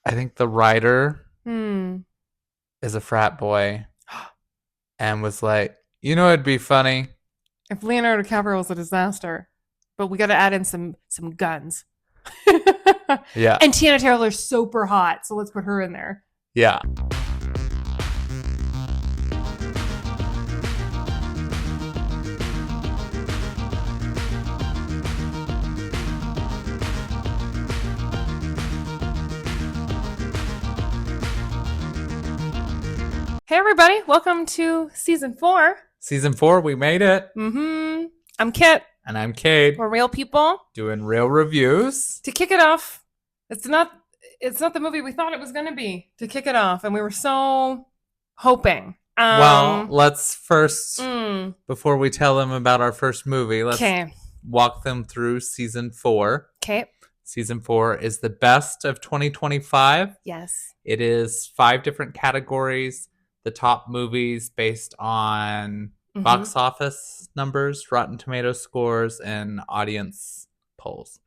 I think the writer Hmm. is a frat boy and was like, it'd be funny. If Leonardo DiCaprio was a disaster, but we got to add in some guns. Yeah. And Tiana Taylor's super hot, so let's put her in there. Yeah. Hey everybody, welcome to season 4. Season 4, we made it. I'm Kit. And I'm Cade. We're real people Doing real reviews. to kick it off. It's not the movie we thought it was going to be to kick it off, and we were so hoping. Well, let's first, mm, before we tell them about our first movie, let's okay. walk them through season 4. Okay. Season 4 is the best of 2025. Yes. It is 5 different categories. The top movies based on box office numbers, Rotten Tomato scores, and audience polls.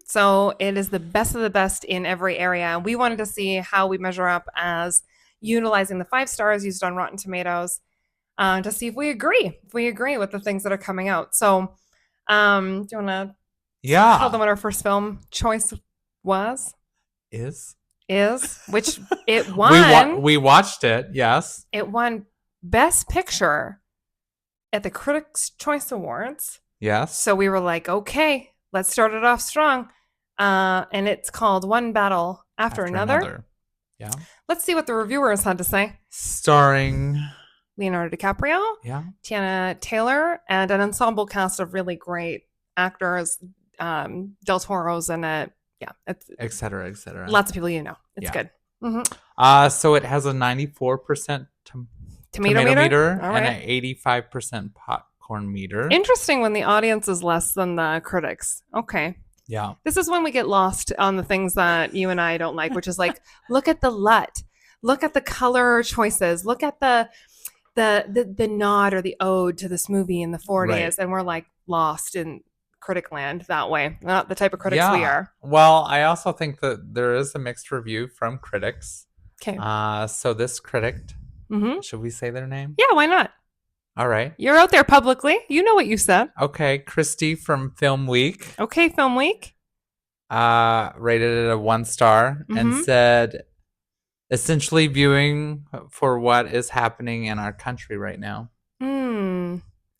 So it is the best of the best in every area. We wanted to see how we measure up as utilizing the 5 stars used on Rotten Tomatoes to see if we agree. If we agree with the things that are coming out. So, do you want to tell them what our first film choice was? Is Which it won. We watched it, yes. It won Best Picture at the Critics' Choice Awards. Yes. So we were like, okay, let's start it off strong. And it's called One Battle After Another. Yeah. Let's see what the reviewers had to say. Starring Leonardo DiCaprio, Tiana Taylor, and an ensemble cast of really great actors. Del Toro's in it. Yeah, et cetera, et cetera. Lots of people It's good. So it has a 94% tomato meter and an 85% popcorn meter. Interesting when the audience is less than the critics. Okay. Yeah. This is when we get lost on the things that you and I don't like, which is like, look at the LUT, look at the color choices, look at the nod or the ode to this movie in the 40s, right. And we're like lost in critic land that way. Not the type of critics we are. Well, I also think that there is a mixed review from critics. Okay. So this critic, should we say their name? Yeah, why not? All right. You're out there publicly. You know what you said. Okay, Christy from Film Week. Okay, Film Week. Rated it a 1 star and said, essentially viewing for what is happening in our country right now.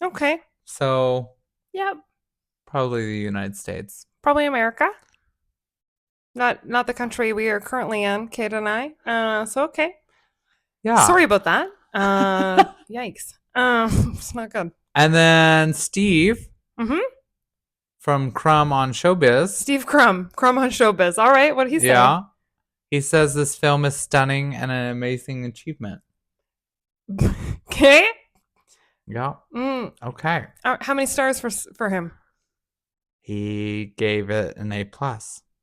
Okay. So, yep. Probably the United States. Probably America. Not the country we are currently in, Cade and I. So okay. Yeah. Sorry about that. Yikes. It's not good. And then Steve. From Crumb on Showbiz. Steve Crumb on Showbiz. All right, what did he say? Yeah. He says this film is stunning and an amazing achievement. Okay. Yeah. Okay. How many stars for him? He gave it an A+.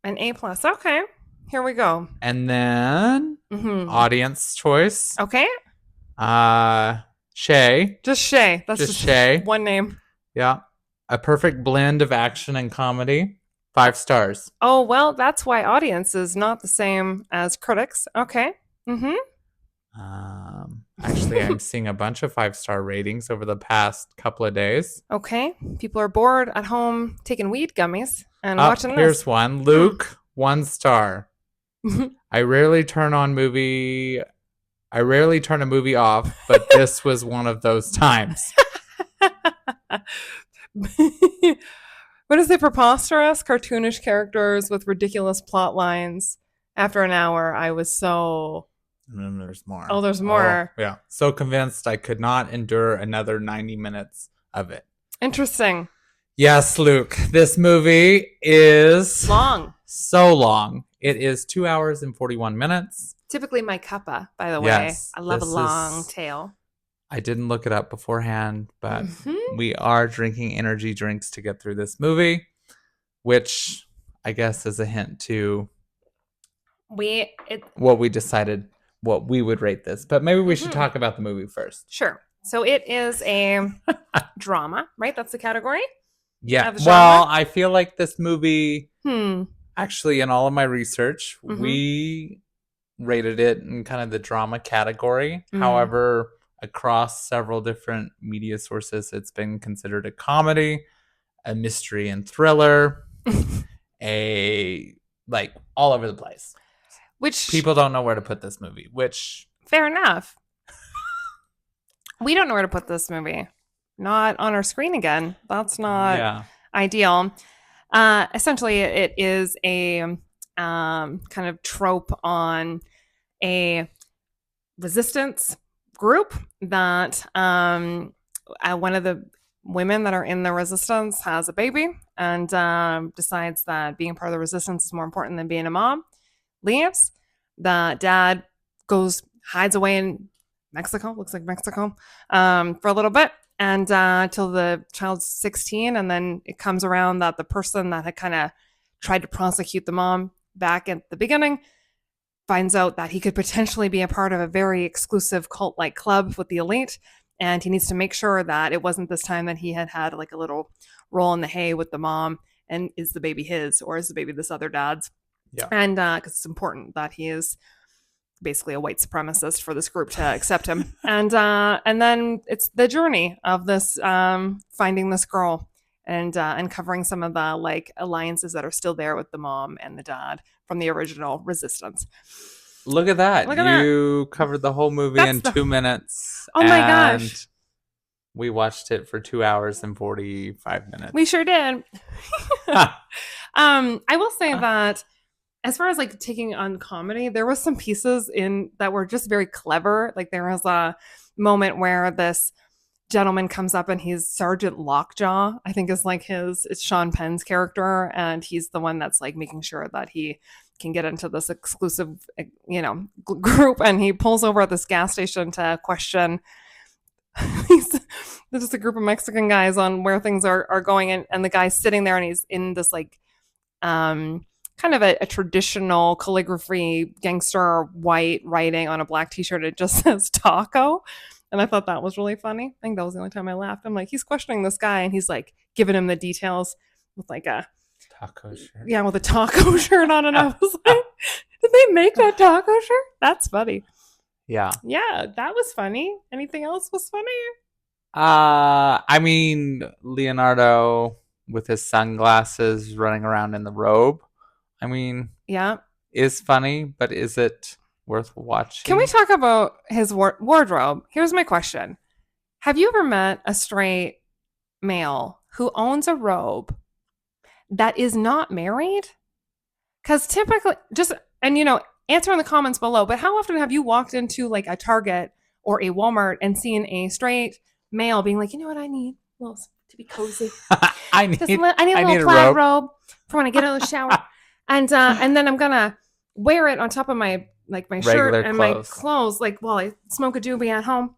An A+. Okay. Here we go. And then audience choice. Okay. Shay. Just Shay. That's just Shay. One name. Yeah. A perfect blend of action and comedy. 5 stars. Oh, well, that's why audience is not the same as critics. Okay. Actually, I'm seeing a bunch of 5-star ratings over the past couple of days. Okay. People are bored at home taking weed gummies and watching this. Here's one. Luke, 1 star. I rarely turn a movie off, but this was one of those times. What is it? Preposterous, cartoonish characters with ridiculous plot lines. After an hour, I was so... And then there's more. Oh, there's more. Yeah. So convinced I could not endure another 90 minutes of it. Interesting. Yes, Luke. This movie is... long. So long. It is 2 hours and 41 minutes. Typically my cuppa, by the way. Yes, I love a long tale. I didn't look it up beforehand, but we are drinking energy drinks to get through this movie, which I guess is a hint to what we decided what we would rate this. But maybe we should talk about the movie first. Sure. So it is a drama, right? That's the category? Yeah. Well, I feel like this movie, actually, in all of my research, we rated it in kind of the drama category. Mm. However, across several different media sources, it's been considered a comedy, a mystery and thriller, a like all over the place. Which, People don't know where to put this movie, which fair enough. We don't know where to put this movie. Not on our screen again. That's not yeah. ideal. Essentially, it is a kind of trope on a resistance group that one of the women that are in the resistance has a baby and decides that being part of the resistance is more important than being a mom. Leaves. The dad hides away in Mexico, looks like Mexico, for a little bit and till the child's 16. And then it comes around that the person that had kind of tried to prosecute the mom back at the beginning finds out that he could potentially be a part of a very exclusive cult-like club with the elite. And he needs to make sure that it wasn't this time that he had like a little roll in the hay with the mom. And is the baby his or is the baby this other dad's? Yeah. And because it's important that he is basically a white supremacist for this group to accept him. And then it's the journey of this finding this girl and uncovering some of the like alliances that are still there with the mom and the dad from the original resistance. Look at that. Look at You covered the whole movie in 2 minutes. Oh my gosh. We watched it for 2 hours and 45 minutes. We sure did. I will say that as far as like taking on comedy, there was some pieces in that were just very clever. Like there was a moment where this gentleman comes up and he's Sergeant Lockjaw, I think is like it's Sean Penn's character. And he's the one that's like making sure that he can get into this exclusive, group. And he pulls over at this gas station to question there's just a group of Mexican guys on where things are going. And the guy's sitting there and he's in this like, kind of a traditional calligraphy gangster white writing on a black t-shirt. It just says taco. And I thought that was really funny. I think that was the only time I laughed. I'm like, he's questioning this guy and he's like giving him the details with like a taco shirt. Yeah, with a taco shirt on. And I was like, did they make that taco shirt? That's funny. Yeah. Yeah, that was funny. Anything else was funny? I mean, Leonardo with his sunglasses running around in the robe. I mean, yeah, is funny, but is it worth watching? Can we talk about his wardrobe? Here's my question. Have you ever met a straight male who owns a robe that is not married? Because typically, answer in the comments below, but how often have you walked into like a Target or a Walmart and seen a straight male being like, you know what I need? To be cozy. I need a little plaid robe for when I get out of the shower. And then I'm gonna wear it on top of my shirt and my clothes, like while I smoke a doobie at home.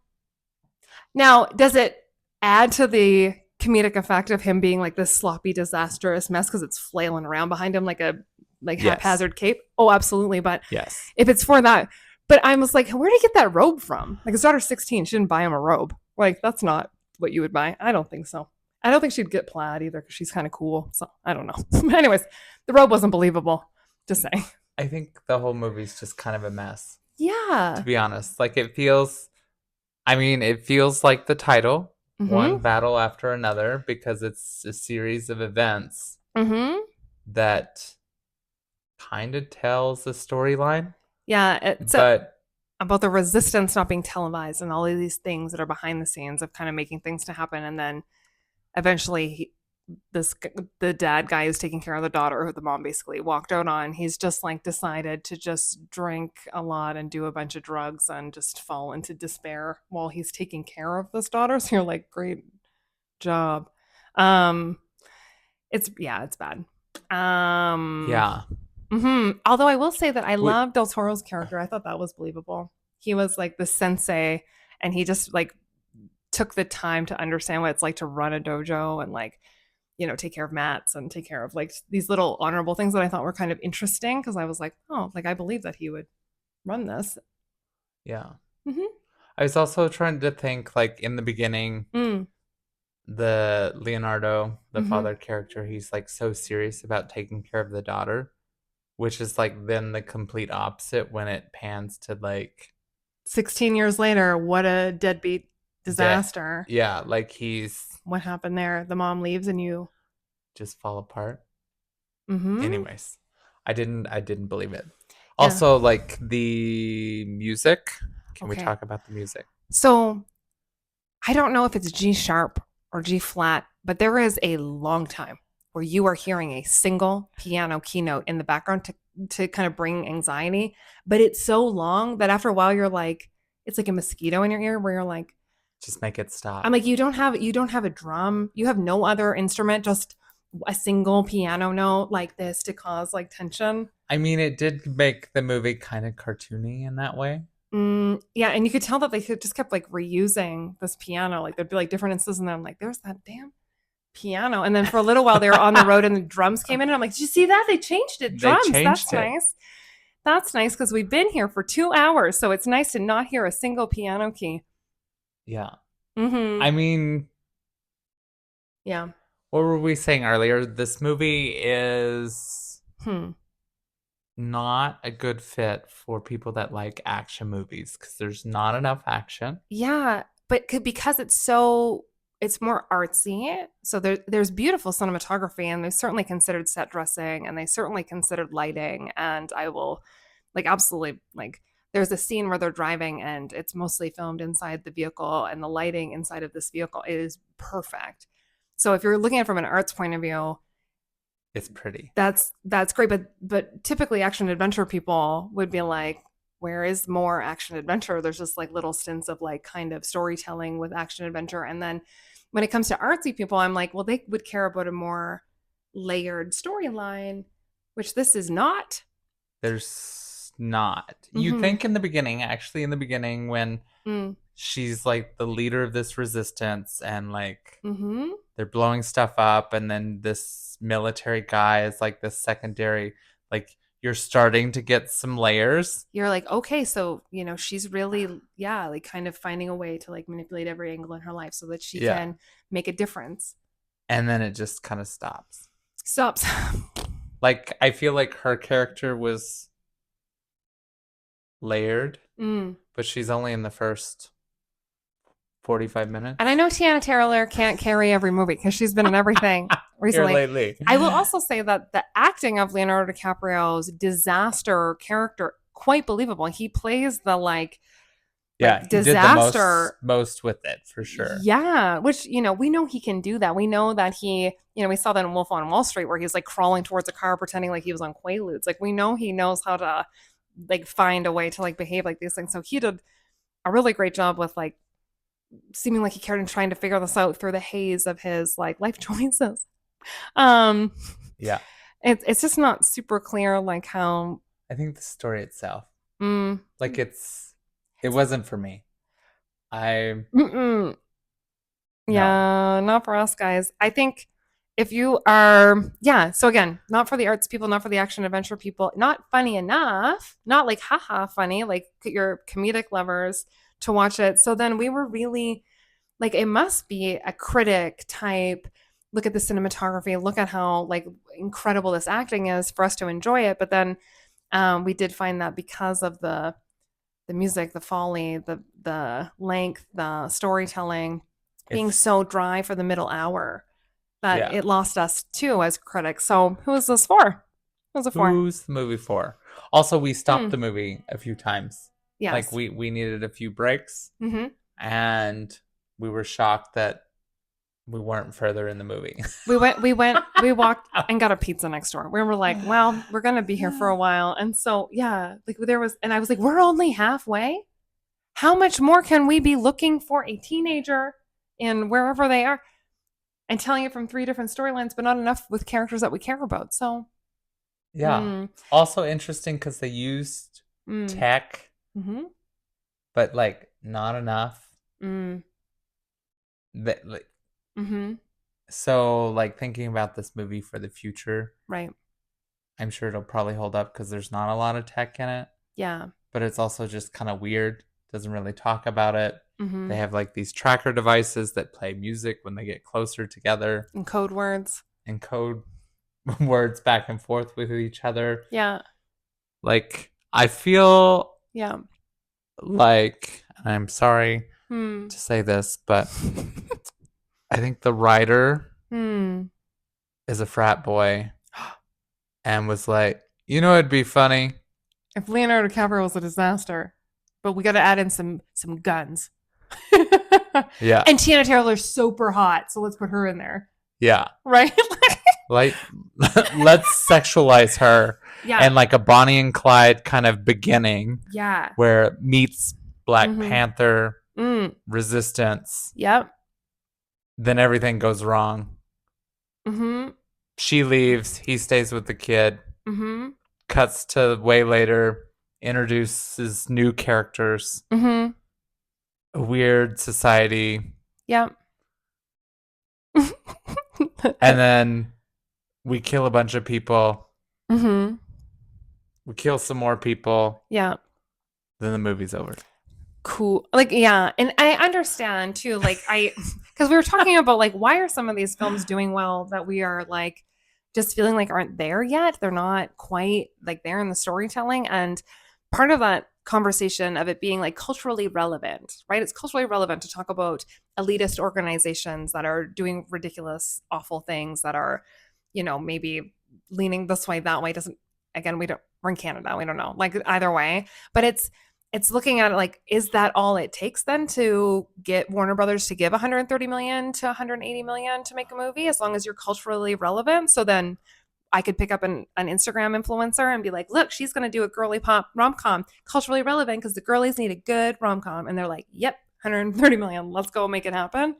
Now, does it add to the comedic effect of him being like this sloppy, disastrous mess because it's flailing around behind him like a haphazard cape? Oh, absolutely. But yes, if it's for that, but I was like, where did he get that robe from? Like his daughter's 16, she didn't buy him a robe. Like that's not what you would buy. I don't think so. I don't think she'd get plaid either because she's kind of cool. So I don't know. Anyways, the robe wasn't believable. Just saying. I think the whole movie's just kind of a mess. Yeah. To be honest. Like it feels like the title, one battle after another, because it's a series of events that kind of tells a storyline. Yeah. It's about the resistance not being televised and all of these things that are behind the scenes of kind of making things to happen. And then eventually the dad guy who's taking care of the daughter who the mom basically walked out on, he's just like decided to just drink a lot and do a bunch of drugs and just fall into despair while he's taking care of this daughter. So you're like, great job. It's bad. Yeah. Although I will say that I love Del Toro's character. I thought that was believable. He was like the sensei and he just like took the time to understand what it's like to run a dojo and like, take care of mats and take care of like these little honorable things that I thought were kind of interesting because I was like, oh, like I believe that he would run this. Yeah. I was also trying to think like in the beginning, the Leonardo, the father character, he's like so serious about taking care of the daughter, which is like then the complete opposite when it pans to like 16 years later, what a deadbeat disaster. Yeah, like he's What happened there? The mom leaves and you. just fall apart. Mm-hmm. Anyways, I didn't believe it. Yeah. Also, like the music. Can we Okay. talk about the music? So I don't know if it's G sharp or G flat, but there is a long time where you are hearing a single piano keynote in the background to kind of bring anxiety. But it's so long that after a while you're like, it's like a mosquito in your ear where you're like, Just make it I'm stop. like, you don't have a drum, you have no other instrument, just a single piano note like this to cause like tension. I mean, it did make the movie kind of cartoony in that way. Yeah, and you could tell that they just kept like reusing this piano. Like there'd be like different instances, and then I'm like, there's that damn piano. And then for a little while they were on the road and the drums came in. And I'm like, did you see that? They changed it. They Drums. That's changed it. nice. That's nice because we've been here for 2 hours. So it's nice to not hear a single piano key. Yeah. Mm-hmm. I mean, Yeah. what were we saying earlier? This movie is Hmm. not a good fit for people that like action movies because there's not enough action. Yeah. But because it's more artsy. So there's beautiful cinematography and they certainly considered set dressing and they certainly considered lighting. And I will like absolutely like there's a scene where they're driving and it's mostly filmed inside the vehicle and the lighting inside of this vehicle is perfect. So if you're looking at it from an arts point of view, It's pretty. that's great. But typically action adventure people would be like, where is more action adventure? There's just like little stints of like kind of storytelling with action adventure. And then when it comes to artsy people, I'm like, well, they would care about a more layered storyline, which this is not. There's not. You Mm-hmm. think in the beginning, actually, in the beginning, when Mm. she's like the leader of this resistance and like Mm-hmm. they're blowing stuff up, and then this military guy is like this secondary, like you're starting to get some layers. You're like, okay, so she's really, yeah, like kind of finding a way to like manipulate every angle in her life so that she Yeah. can make a difference. And then it just kind of stops. Stops. Like, I feel like her character was layered, Mm. but she's only in the first 45 And I minutes. know Tiana Taylor can't carry every movie because she's been in everything Here recently. lately. I will also say that the acting of Leonardo DiCaprio's disaster character quite believable. He plays the Yeah, like he did the disaster. most with it for sure. Yeah, which we know he can do that. We know that we saw that in Wolf on Wall Street where he's like crawling towards a car pretending like he was on Quaaludes. Like we know he knows how to like find a way to like behave like these things. So he did a really great job with like seeming like he cared and trying to figure this out through the haze of his like life choices. Um, Yeah. it's just not super clear like how. I think the story itself, Mm, like it wasn't for me. I mm-mm. No. Yeah, not for us guys. I think if you are, yeah, so again, not for the arts people, not for the action adventure people, not funny enough, not like haha funny, like your comedic lovers to watch it. So then we were really like, it must be a critic type. Look at the cinematography, look at how like incredible this acting is for us to enjoy it. But then we did find that because of the music, the folly, the length, the storytelling being It's so dry for the middle hour that Yeah. it lost us too as critics. So who is this for? Who's it for? Who's the movie for? Also, we stopped Hmm. the movie a few times. Like Yes. we needed a few breaks, Mm-hmm. and we were shocked that we weren't further in the movie. We walked and got a pizza next door. We were like, well, we're gonna be here for a while. And so yeah, like and I was like, we're only halfway. How much more can we be looking for a teenager in wherever they are and telling it from three different storylines, but not enough with characters that we care about? So Yeah. mm, Also interesting because they used mm, tech, mm-hmm, but like not enough. mm, That like mm-hmm, so like thinking about this movie for the future, right. I'm sure it'll probably hold up because there's not a lot of tech in it, Yeah. but it's also just kind of weird. Doesn't really talk about it. Mm-hmm. They have like these tracker devices that play music when they get closer together And code words. and code. words back and forth with each other. Yeah. Like, I feel Yeah. like, I'm sorry Hmm. to say this, but I think the writer is a frat boy and was like, it'd be funny. If Leonardo DiCaprio was a disaster, but we got to add in some guns. Yeah. And Tiana Taylor's super hot, so let's put her in there. Yeah. Right? Like, let's sexualize her. Yeah. And like a Bonnie and Clyde kind of beginning. Yeah. Where it meets Black Panther, Resistance. Yep. Then everything goes wrong. She leaves. He stays with the kid. Cuts to way later. Introduces new characters. A weird society. Yep. And then we kill a bunch of people. We kill some more people. Yeah. Then the movie's over. Cool. Like, yeah. And I understand too, like because we were talking about like, why are some of these films doing well that we are like just feeling like aren't there yet? They're not quite like there in the storytelling. And part of that conversation of it being like culturally relevant, right? It's culturally relevant to talk about elitist organizations that are doing ridiculous, awful things that are, maybe leaning this way, that way. Doesn't, again, we're in Canada. We don't know, like either way, but it's looking at it like, is that all it takes then to get Warner Brothers to give 130 million to 180 million to make a movie, as long as you're culturally relevant? So then I could pick up an Instagram influencer and be like, look, she's going to do a girly pop rom-com, culturally relevant because the girlies need a good rom-com. And they're like, yep, 130 million. Let's go make it happen.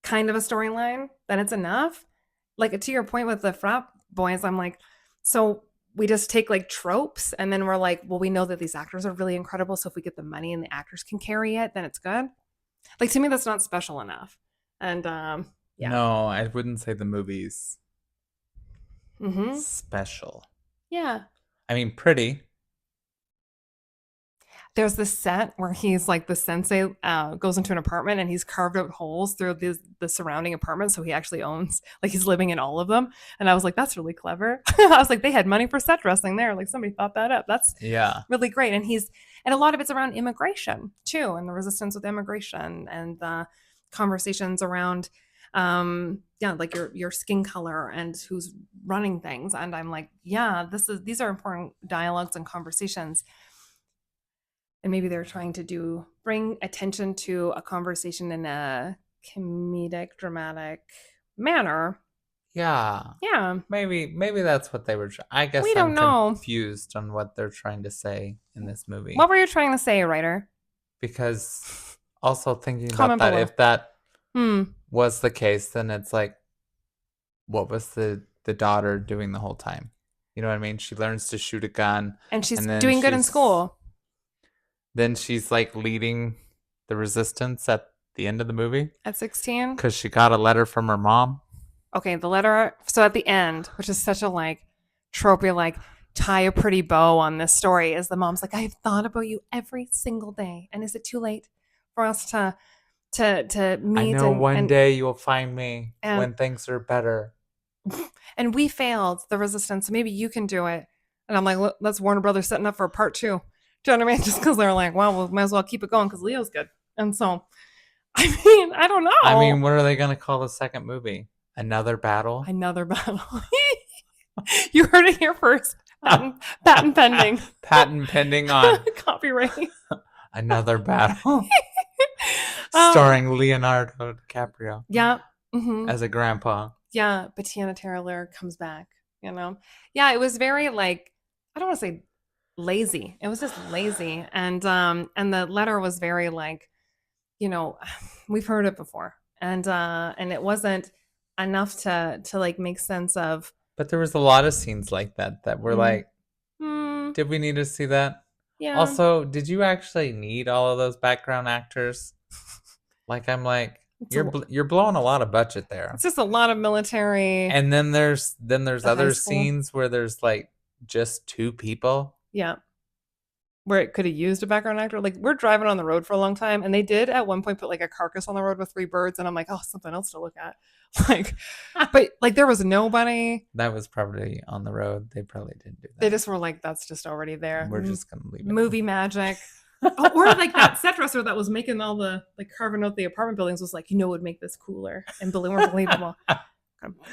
Kind of a storyline. Then it's enough. Like, to your point with the frat boys, I'm like, so we just take like tropes and then we're like, well, we know that these actors are really incredible. So if we get the money and the actors can carry it, then it's good. Like, to me, that's not special enough. And yeah. No, I wouldn't say the movie's special. Yeah. I mean, pretty. There's this set where he's like, the sensei goes into an apartment and he's carved out holes through the surrounding apartments. So he actually owns, like, he's living in all of them. And I was like, that's really clever. I was like, they had money for set dressing there. Like, somebody thought that up. That's really great. And and a lot of it's around immigration too, and the resistance with immigration and the conversations around, like your skin color and who's running things. And I'm like, yeah, these are important dialogues and conversations. And maybe they're trying to bring attention to a conversation in a comedic, dramatic manner. Yeah. Yeah. Maybe that's what they were I guess we don't know. Confused on what they're trying to say in this movie. What were you trying to say, writer? Because also thinking Comment about that, below. if that was the case, then it's like, what was the daughter doing the whole time? You know what I mean? She learns to shoot a gun. And she's doing good in school. Then she's like leading the resistance at the end of the movie. At 16? Because she got a letter from her mom. Okay, the letter. So at the end, which is such a like tropey, like tie a pretty bow on this story, is the mom's like, I've thought about you every single day. And is it too late for us to meet? I know one day you'll find me when things are better. And we failed the resistance. So maybe you can do it. And I'm like, let's Warner Brothers setting up for a part 2. Do you know what I mean? Just because they're like, well, we might as well keep it going because Leo's good. And so, I mean, I don't know. I mean, what are they going to call the second movie? Another Battle? Another Battle. You heard it here first. Patent pending. Patent pending on copyright. Another Battle. Starring Leonardo DiCaprio. Yeah. As a grandpa. Yeah, but Tiana Taylor comes back, Yeah, it was very like, I don't want to say lazy. It was just lazy. And the letter was very like, we've heard it before. And it wasn't enough to like make sense of. But there was a lot of scenes like that were like, did we need to see that? Yeah. Also, did you actually need all of those background actors? Like, I'm like, you're blowing a lot of budget there. It's just a lot of military. And then there's other scenes where there's like just 2 people. Yeah. where it could have used a background actor. Like, we're driving on the road for a long time, and they did at one point put like a carcass on the road with 3 birds, and I'm like, oh, something else to look at. Like, but like there was nobody. That was probably on the road. They probably didn't do that. They just were like, that's just already there. We're just gonna leave it. Movie magic. Oh, or like that set dresser that was making all the like carving out the apartment buildings was like, it would make this cooler and more believable.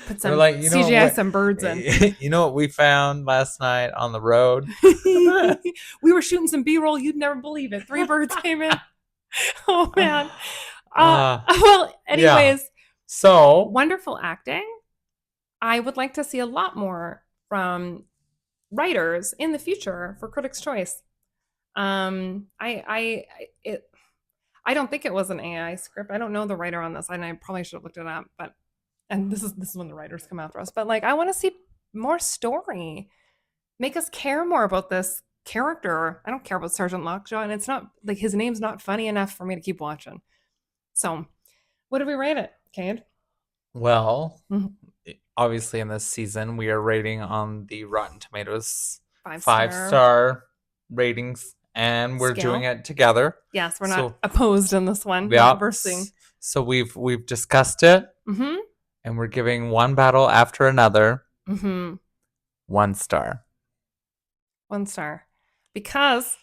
Put some like, CGI some birds in. You know what we found last night on the road? We were shooting some B-roll. You'd never believe it. 3 birds came in. Oh man. Well, anyways. Yeah. So wonderful acting. I would like to see a lot more from writers in the future for Critics' Choice. I don't think it was an AI script. I don't know the writer on this, and I probably should have looked it up. But this is when the writers come after us. But like, I want to see more story. Make us care more about this character. I don't care about Sergeant Lockjaw, and it's not like his name's not funny enough for me to keep watching. So, what do we rate it, Cade? Well, obviously in this season we are rating on the Rotten Tomatoes 5-star ratings, and we're doing it together. Yes, we're not opposed in this one. Yeah. Versing. So we've discussed it, and we're giving one battle after another 1 star. 1 star, because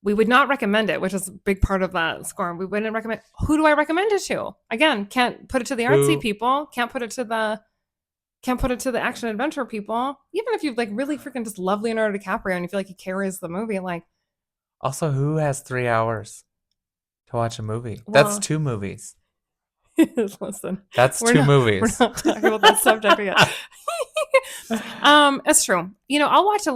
we would not recommend it, which is a big part of that score. We wouldn't recommend. Who do I recommend it to? Again, can't put it to the artsy people. Can't put it to the action adventure people. Even if you like really freaking just love Leonardo DiCaprio and you feel like he carries the movie, like. Also, who has 3 hours to watch a movie? Well, that's 2 movies. Listen, that's 2 movies. We're not talking about that subject yet. It's true. I'll watch a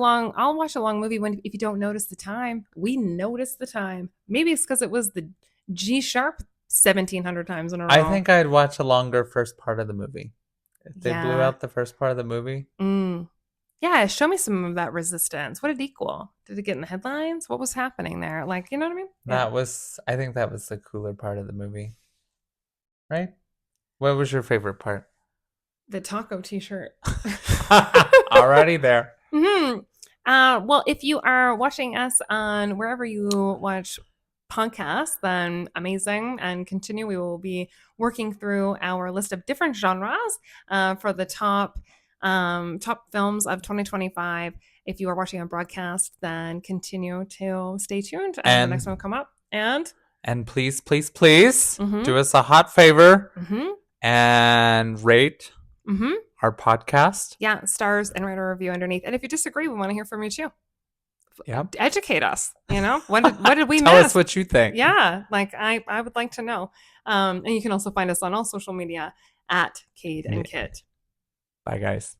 long movie if you don't notice the time. We notice the time. Maybe it's because it was the G sharp 1,700 times in a row. I think I'd watch a longer first part of the movie. If they blew out the first part of the movie. Yeah, show me some of that resistance. What did it equal? Did it get in the headlines? What was happening there? Like, you know what I mean? Yeah. I think that was the cooler part of the movie. Right? What was your favorite part? The taco t-shirt. Already there. Well, if you are watching us on wherever you watch podcasts, then amazing, and continue. We will be working through our list of different genres for the top films of 2025. If you are watching on broadcast, then continue to stay tuned, and the next one will come up. And please do us a hot favor and rate our podcast. Yeah, stars, and write a review underneath. And if you disagree, we want to hear from you too. Yeah, educate us. what did we tell miss? us what you think. Yeah, like I would like to know. And you can also find us on all social media at Cade and Kit. Bye, guys.